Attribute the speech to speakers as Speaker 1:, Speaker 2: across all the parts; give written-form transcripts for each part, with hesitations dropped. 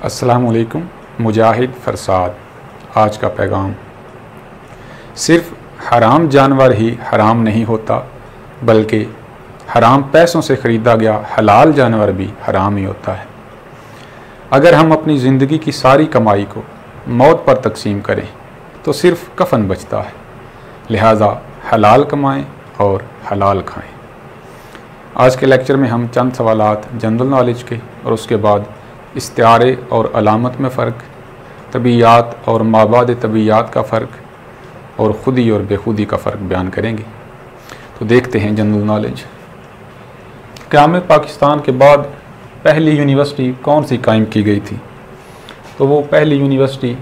Speaker 1: अस्सलामु अलैकुम। मुजाहिद फरसाद। आज का पैगाम, सिर्फ़ हराम जानवर ही हराम नहीं होता, बल्कि हराम पैसों से ख़रीदा गया हलाल जानवर भी हराम ही होता है। अगर हम अपनी ज़िंदगी की सारी कमाई को मौत पर तकसीम करें तो सिर्फ़ कफ़न बचता है। लिहाजा हलाल कमाएं और हलाल खाएं। आज के लेक्चर में हम चंद सवालात जनरल नॉलेज के और उसके बाद इस्तिआरे और अलामत में फ़र्क, तबीयात और माबाद तबीयात का फ़र्क और ख़ुदी और बेखुदी का फ़र्क बयान करेंगे। तो देखते हैं जनरल नॉलेज। क़याम पाकिस्तान के बाद पहली यूनिवर्सिटी कौन सी कायम की गई थी? तो वो पहली यूनिवर्सिटी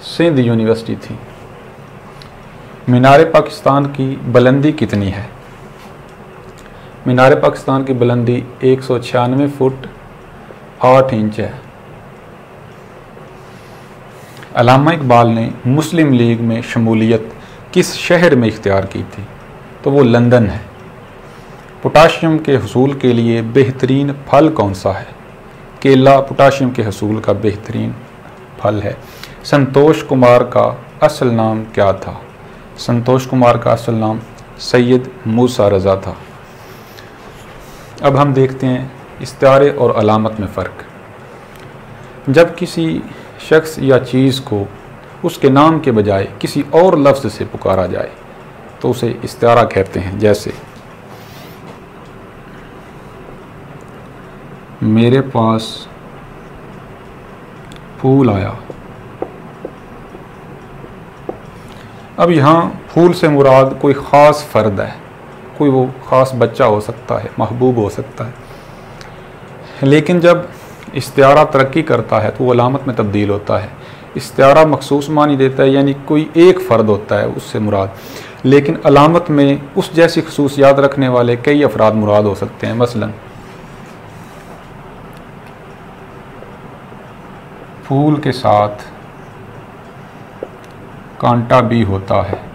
Speaker 1: सिंध यूनिवर्सिटी थी। मीनार पाकिस्तान की बुलंदी कितनी है? मीनार पाकिस्तान की बुलंदी 196 फुट 8 इंच है। अल्लामा इकबाल ने मुस्लिम लीग में शमूलियत किस शहर में इख्तियार की थी? तो वो लंदन है। पोटाशियम के हसूल के लिए बेहतरीन फल कौन सा है? केला पोटाशियम के हसूल का बेहतरीन फल है। संतोष कुमार का असल नाम क्या था? संतोष कुमार का असल नाम सैयद मूसा रज़ा था। अब हम देखते हैं इस्तिआरे और अलामत में फ़र्क। जब किसी शख्स या चीज़ को उसके नाम के बजाय किसी और लफ्ज़ से पुकारा जाए तो उसे इस्तिआरा कहते हैं। जैसे मेरे पास फूल आया। अब यहाँ फूल से मुराद कोई ख़ास फ़र्द है, कोई वो ख़ास बच्चा हो सकता है, महबूब हो सकता है। लेकिन जब इस्तिआरा तरक्की करता है तो वो अलामत में तब्दील होता है। इस्तिआरा मखसूस मानी देता है, यानी कोई एक फ़र्द होता है उससे मुराद, लेकिन अलामत में उस जैसी खसूसियात रखने वाले कई अफराद मुराद हो सकते हैं। मसलन फूल के साथ कांटा भी होता है।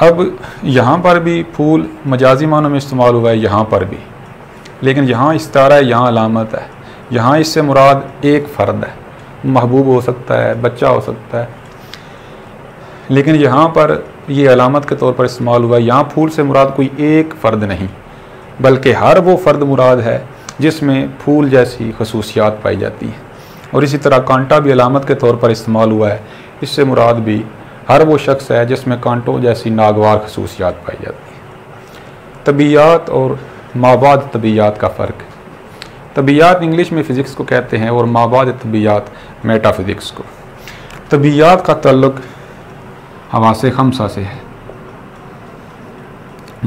Speaker 1: अब यहाँ पर भी फूल मजाजी मानों में इस्तेमाल हुआ है, यहाँ पर भी, लेकिन यहाँ इस्तिआरा है, यहाँ अलामत है। यहाँ इससे मुराद एक फ़र्द है, महबूब हो सकता है, बच्चा हो सकता है, लेकिन यहाँ पर ये अलामत के तौर पर इस्तेमाल हुआ है। यहाँ फूल से मुराद कोई एक फ़र्द नहीं, बल्कि हर वो फ़र्द मुराद है जिसमें फूल जैसी खसूसियात पाई जाती हैं। और इसी तरह कांटा भी अलामत के तौर पर इस्तेमाल हुआ है। इससे मुराद भी हर वो शख्स है जिसमें कांटों जैसी नागवार खसूसियात पाई जाती हैं। तबीयात और माबाद तबीयात का फ़र्क। तबीयात इंग्लिश में फ़िज़िक्स को कहते हैं और माबाद तबीयात मेटाफिज़िक्स को। तबीयात का ताल्लुक़ हवासे खमसा से है,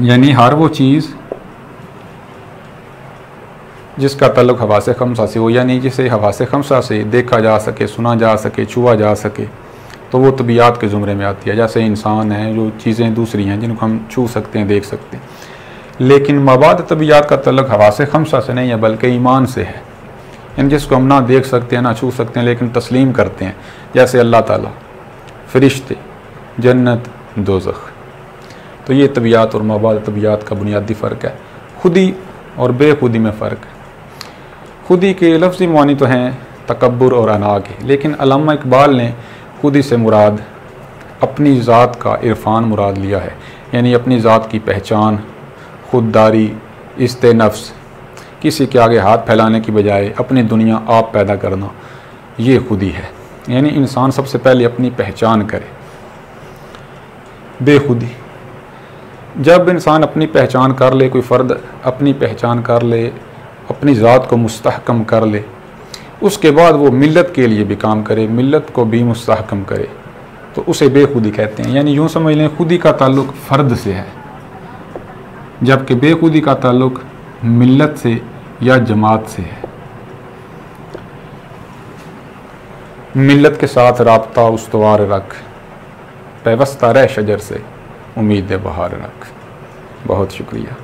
Speaker 1: यानी हर वो चीज़ जिसका ताल्लुक़ हवासे खमसा से हो, यानी जिसे हवासे खमसा से देखा जा सके, सुना जा सके, छुआ जा सके, तो वो तबीयात के ज़ुमरे में आती है। जैसे इंसान हैं, जो चीज़ें दूसरी हैं जिनको हम छू सकते हैं, देख सकते हैं। लेकिन मवाद तबीयात का ताल्लुक़ हवासे खमसा से नहीं है, बल्कि ईमान से है, यानी जिसको हम ना देख सकते हैं, ना छू सकते हैं, लेकिन तस्लीम करते हैं। जैसे अल्लाह ताला, फ़रिश्ते, जन्नत, दोज़ख। तो ये तबीयात और मवाद तबीयात का बुनियादी फ़र्क है। खुदी और बेखुदी में फ़र्क है। खुदी के लफ्ज़ी मानी तो हैं तकब्बुर और अना के, लेकिन अल्लामा इकबाल ने खुदी से मुराद अपनी ज़ात का इरफान मुराद लिया है, यानी अपनी ज़ात की पहचान, खुददारी, इस्ते नफ्स, किसी के आगे हाथ फैलाने की बजाय अपनी दुनिया आप पैदा करना, ये खुदी है। यानी इंसान सबसे पहले अपनी पहचान करे। बेखुदी, जब इंसान अपनी पहचान कर ले, कोई फ़र्द अपनी पहचान कर ले, अपनी ज़ात को मुस्तहकम कर ले, उसके बाद वो मिल्लत के लिए भी काम करे, मिल्लत को भी मुस्तहकम करे, तो उसे बेखुदी कहते हैं। यानी यूँ समझ लें, खुदी का ताल्लुक़ फ़र्द से है, जबकि बेखुदी का ताल्लुक़ मिल्लत से या जमात से है। मिल्लत के साथ राब्ता उस्तवार रख, पैवस्ता रह शजर से उम्मीद बहार रख। बहुत शुक्रिया।